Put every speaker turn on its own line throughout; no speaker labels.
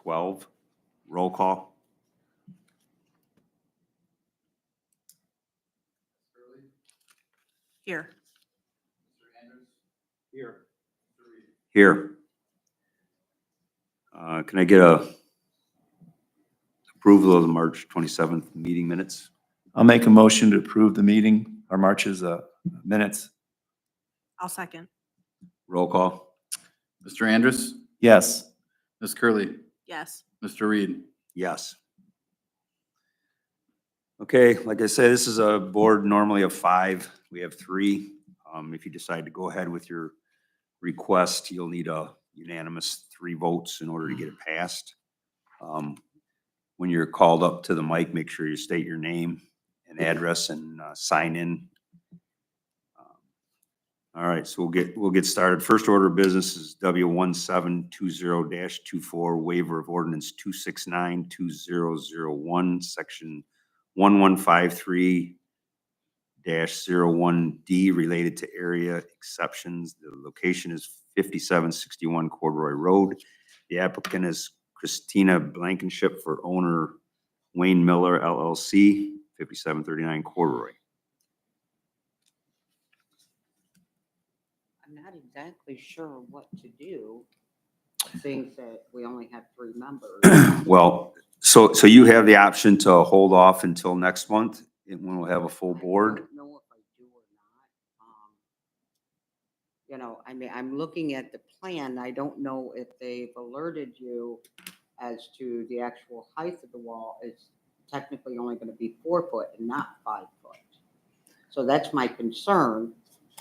12. Roll call.
Here.
Here. Can I get a approval of the March 27th meeting minutes?
I'll make a motion to approve the meeting, or March's minutes.
I'll second.
Roll call.
Mr. Andrus,
Yes.
Ms. Curley,
Yes.
Mr. Reed.
Yes. Okay, like I said, this is a board normally of 5. We have 3. If you decide to go ahead with your request, you'll need a unanimous 3 votes in order to get it passed. When you're called up to the mic, make sure you state your name and address and sign in. All right, so we'll get started. First order of business is W1720-24 waiver of ordinance 269-2001, section 1153-01D related to area exceptions. The location is 5761 Corduroy Road. The applicant is Christina Blankenship for owner Wayne Miller LLC, 5739 Corduroy.
I'm not exactly sure what to do, seeing that we only have 3 members.
Well, so you have the option to hold off until next month when we'll have a full board.
I don't know if I do or not. You know, I mean, I'm looking at the plan. I don't know if they've alerted you as to the actual height of the wall is technically only going to be 4 foot and not 5 foot. So that's my concern,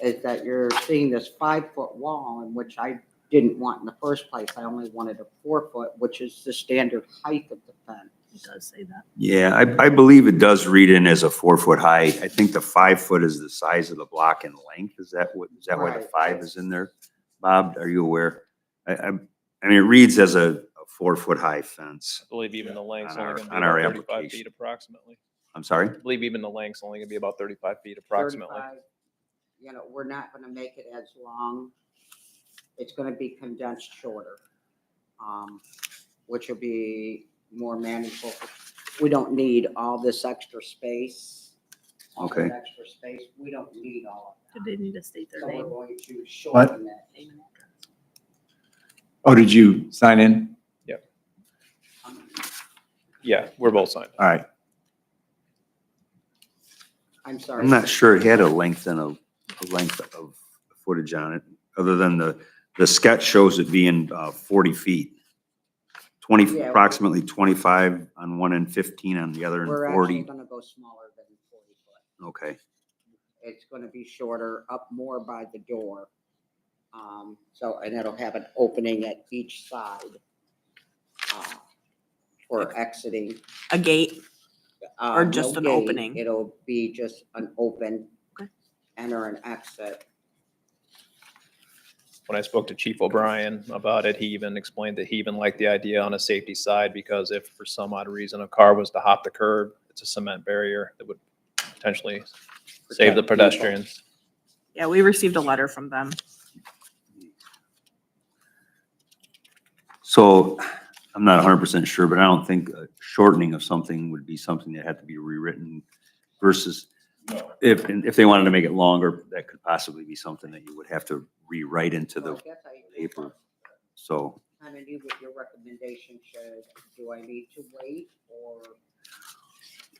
is that you're seeing this 5-foot wall, in which I didn't want in the first place. I only wanted a 4 foot, which is the standard height of the fence.
It does say that.
Yeah, I believe it does read in as a 4 foot high. I think the 5 foot is the size of the block in length. Is that why the
Right.
5 is in there? Bob, are you aware? I mean, it reads as a 4 foot high fence.
I believe even the length's
On
only
our-
gonna be
on our
about 35
application.
feet approximately.
I'm sorry?
I believe even the length's only gonna be about 35 feet approximately.
35, you know, we're not gonna make it as long. It's gonna be condensed shorter, which will be more manageable. We don't need all this extra space. All this
Okay.
extra space, we don't need all
Do
of
they need to state
that.
their
So we're
name?
going to shorten that.
Name and address.
Oh, did you sign in?
Yeah, we're both signed.
All right.
I'm sorry.
I'm not sure it had a length and a length of footage on it, other than the sketch shows it being 40 feet. 20,
Yeah.
approximately 25 on one end, 15 on the other,
We're
and
actually
40.
gonna go smaller than 40 foot.
Okay,
It's gonna be shorter, up more by the door. So, and it'll have an opening at each side, for exiting.
A gate. Or
No
just an
gate.
opening?
It'll be just an open.
Okay.
Enter and exit.
When I spoke to Chief O'Brien about it, he even explained that he even liked the idea on a safety side, because if for some odd reason a car was to hop the curb, it's a cement barrier that would potentially save the
Protect people.
pedestrians.
Yeah, we received a letter from them.
so I'm not 100% sure, but I don't think a shortening of something would be something that had to be rewritten versus if they wanted to make it longer, that could possibly be something that you would have to rewrite into
So
the
I guess I
paper. So
kind of need what your recommendation should. Do I need to wait, or?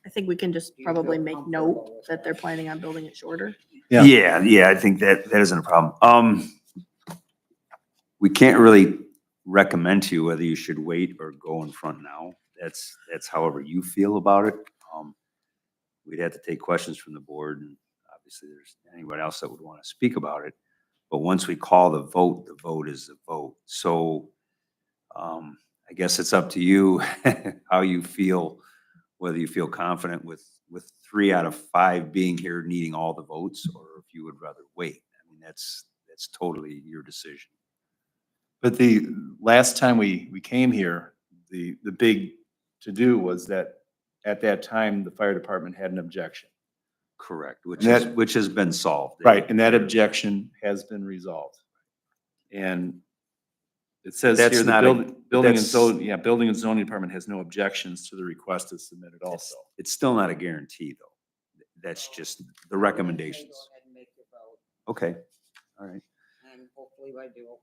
I think we can just
Do you
probably
feel
make
comfortable
note
with
that they're
that?
planning on building it shorter.
Yeah.
yeah, I think that isn't a problem. We can't really recommend to you whether you should wait or go in front now. That's however you feel about it. We'd have to take questions from the board, and obviously there's anyone else that would want to speak about it. But once we call the vote is the vote. So I guess it's up to you how you feel, whether you feel confident with 3 out of 5 being here needing all the votes, or if you would rather wait. I mean, that's totally your decision.
But the last time we came here, the big to-do was that at that time, the fire department had an objection.
Correct,
That-
which has been solved.
Right, and that objection has been resolved. And It says
That's
here, the
not a-
building and
that's-
zone, yeah, building and zoning department has no objections to the request as submitted also.
It's still not a guarantee, though. That's just the recommendations.
Go ahead and make your vote,
Okay, all right.
and hopefully I do okay.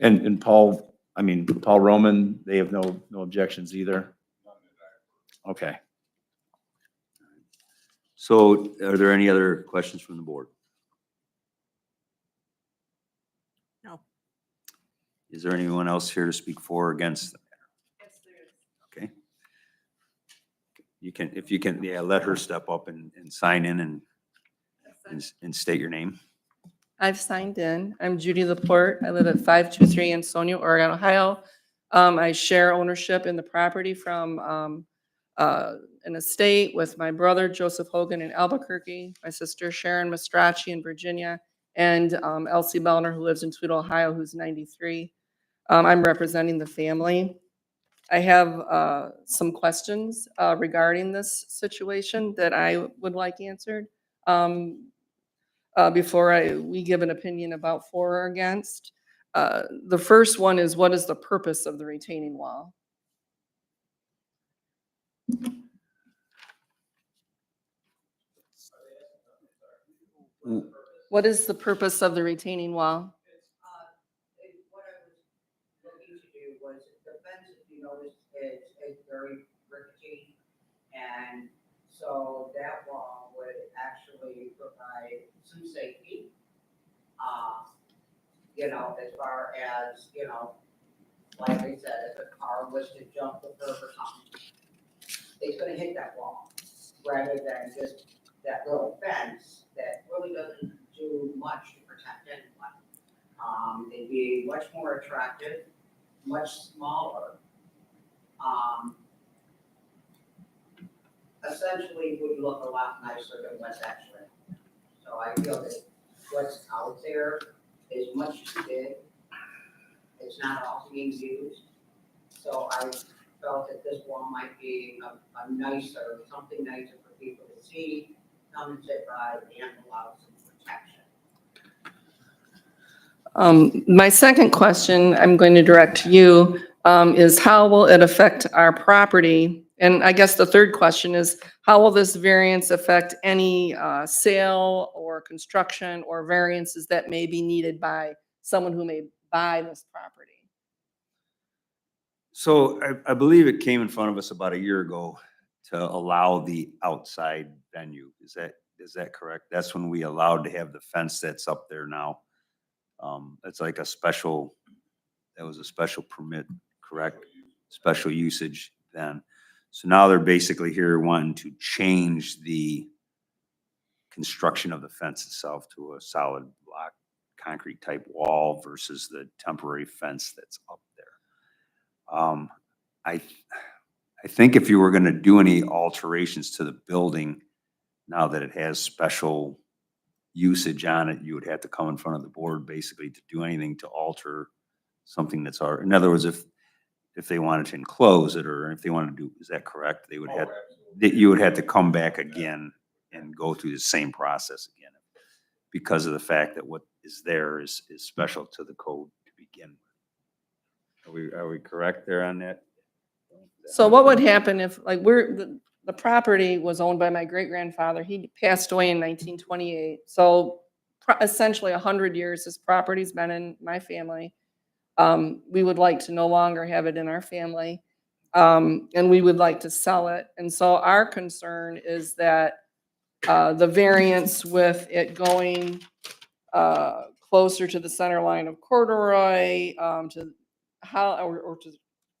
And Paul, I mean, Paul Roman, they have no objections either? Okay.
So are there any other questions from the board?
No.
Is there anyone else here to speak for or against the matter? Okay. You can, if you can, yeah, let her step up and sign in and state your name.
I've signed in. I'm Judy Laporte. I live at 523 Ansonia, Oregon, Ohio. I share ownership in the property from an estate with my brother Joseph Hogan in Albuquerque, my sister Sharon Mastracci in Virginia, and Elsie Bellner, who lives in Toledo, Ohio, who's 93. I'm representing the family. I have some questions regarding this situation that I would like answered. Before we give an opinion about for or against. The first one is, what is the purpose of the retaining wall? What is the purpose of the retaining wall?
What I was looking to do was, the fence, if you notice, is very rickety. And so that wall would actually provide some safety. You know, as far as, you know, like I said, if a car was to jump the curb or something, it's gonna hit that wall, rather than just that little fence that really doesn't do much to protect anyone. It'd be much more attractive, much smaller. Essentially would look a lot nicer than what's actually. So I feel that what's out there is much too big. It's not all being used. So I felt that this wall might be a nicer, something nicer for people to see, come and sit by, and allow some protection.
My second question I'm going to direct to you is, how will it affect our property? And I guess the third question is, how will this variance affect any sale or construction or variances that may be needed by someone who may buy this property?
So I believe it came in front of us about a year ago to allow the outside venue. Is that correct? That's when we allowed to have the fence that's up there now. It's like that was a special permit, correct? Special usage then. So now they're basically here wanting to change the construction of the fence itself to a solid block, concrete type wall versus the temporary fence that's up there. I think if you were gonna do any alterations to the building, now that it has special usage on it, you would have to come in front of the board basically to do anything to alter something that's already, in other words, if they wanted to enclose it, or if they wanted to do, is that correct? They would have, that you would have to come back again and go through the same process again, because of the fact that what is there is special to the code to begin with. Are we correct there on that?
So what would happen if, like, the property was owned by my great-grandfather. He passed away in 1928. So essentially 100 years, this property's been in my family. We would like to no longer have it in our family. And we would like to sell it. And so our concern is that the variance with it going closer to the center line of corduroy, to or to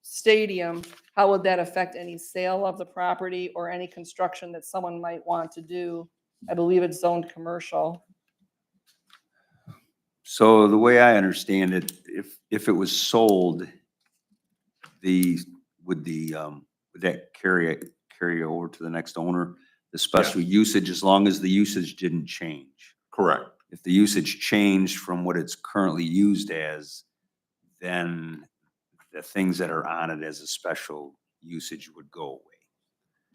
stadium, how would that affect any sale of the property or any construction that someone might want to do? I believe it's zoned commercial.
So the way I understand it, if it was sold, would that carry over to the next owner? The special usage, as long as the usage didn't change?
Correct.
If the usage changed from what it's currently used as, then the things that are on it as a special usage would go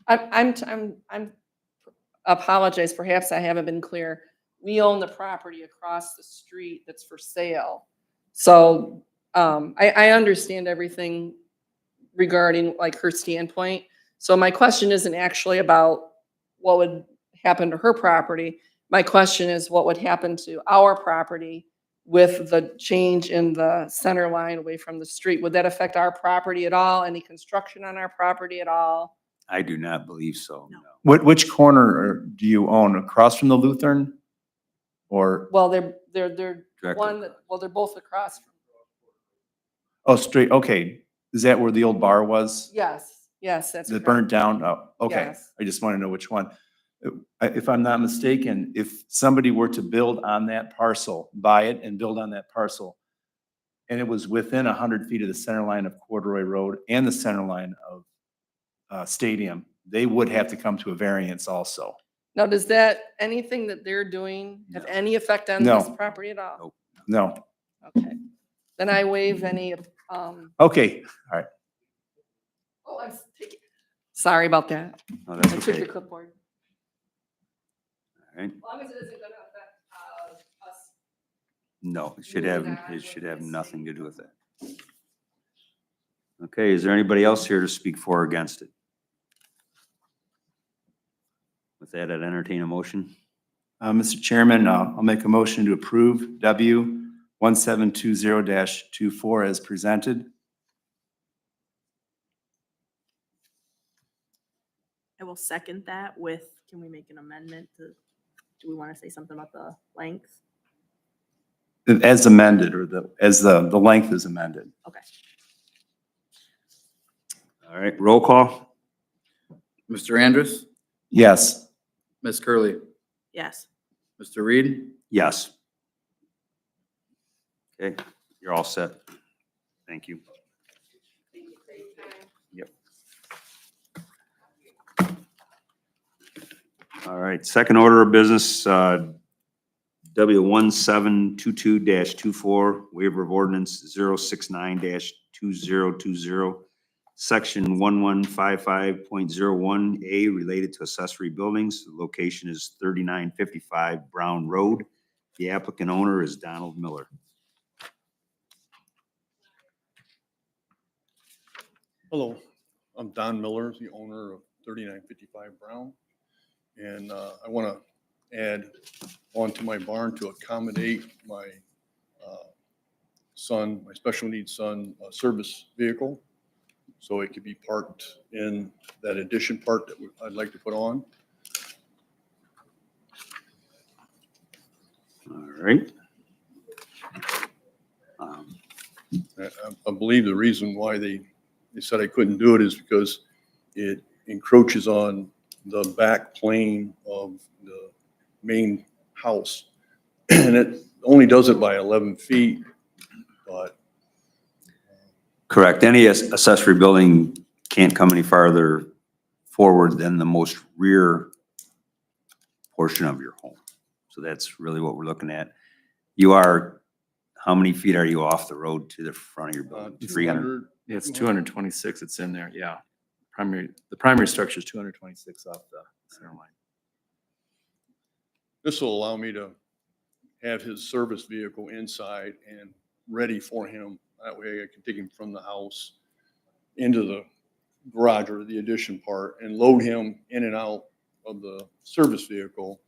away.
I'm apologize, perhaps I haven't been clear. We own the property across the street that's for sale. So I understand everything regarding like her standpoint. So my question isn't actually about what would happen to her property. My question is what would happen to our property with the change in the center line away from the street? Would that affect our property at all? Any construction on our property at all?
I do not believe so,
No.
no.
Which corner do you own? Across from the Lutheran? Or,
Well, they're
Directly
one,
across.
well, they're both across from.
oh, straight, okay. Is that where the old bar was?
Yes, yes, that's
That
correct.
burnt down? Oh, okay.
Yes.
I just want to know which one. If I'm not mistaken, if somebody were to build on that parcel, buy it and build on that parcel, and it was within 100 feet of the center line of Corduroy Road and the center line of Stadium, they would have to come to a variance also.
Now, does that, anything that they're doing have
No.
any effect on
No.
this property at all?
Nope.
No.
Okay. Then I waive any,
Okay, all right.
oh, I'm taking, sorry about that.
No,
I
that's
took
okay.
your clipboard.
All right.
As long as it isn't gonna affect, us.
No, it should have
Moving on
nothing to do with that. Okay, is there anybody else here to speak for or against it? With that, I'd entertain a motion.
Mr. Chairman, I'll make a motion to approve W 1720-24 as presented.
I will second that with, can we make an amendment to, do we want to say something about the length?
As amended, or as the length is amended.
Okay.
All right, roll call.
Mr. Andrus,
Yes.
Ms. Curley,
Yes.
Mr. Reed,
Yes. Okay, you're all set. Thank you. Yep. All right, second order of business, W 1722-24, waiver of ordinance 069-2020, section 1155.01A related to accessory buildings. The location is 3955 Brown Road. The applicant owner is Donald Miller.
Hello, I'm Don Miller, the owner of 3955 Brown. And I want to add onto my barn to accommodate my son, my special needs son, service vehicle. So it could be parked in that addition part that I'd like to put on.
All right.
I believe the reason why they said I couldn't do it is because it encroaches on the back plane of the main house. And it only does it by 11 feet, but
Correct. Any accessory building can't come any farther forward than the most rear portion of your home. So that's really what we're looking at. You are, how many feet are you off the road to the front of your building? 300?
200.
Yeah, it's 226, it's in there, yeah. The primary structure is 226 off the center line.
This will allow me to have his service vehicle inside and ready for him. That way I can take him from the house into the garage or the addition part and load him in and out of the service vehicle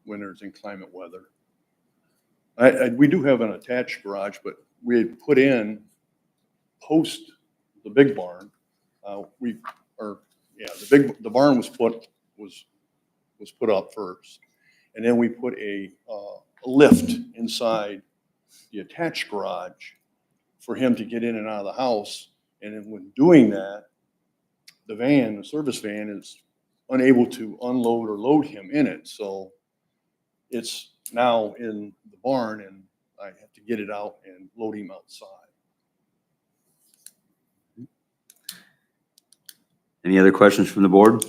when there's inclement weather. We do have an attached garage, but we had put in post the big barn. The barn was put up first. And then we put a lift inside the attached garage for him to get in and out of the house. And then when doing that, the service van is unable to unload or load him in it. So it's now in the barn and I have to get it out and load him outside.
Any other questions from the board?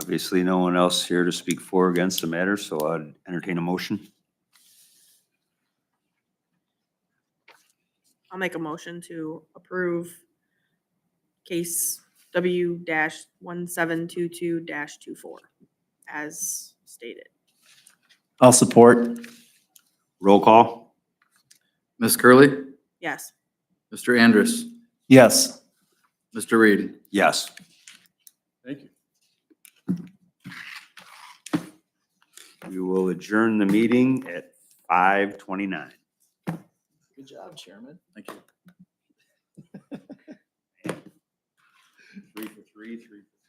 Obviously, no one else here to speak for or against the matter, so I'd entertain a motion.
I'll make a motion to approve case W-1722-24 as stated.
I'll support.
Roll call?
Ms. Curley,
Yes.
Mr. Andrus,
Yes.
Mr. Reed.
Yes.
Thank you.
We will adjourn the meeting at 5:29.
Good job, Chairman.
Thank you.
3 for 3, 3 for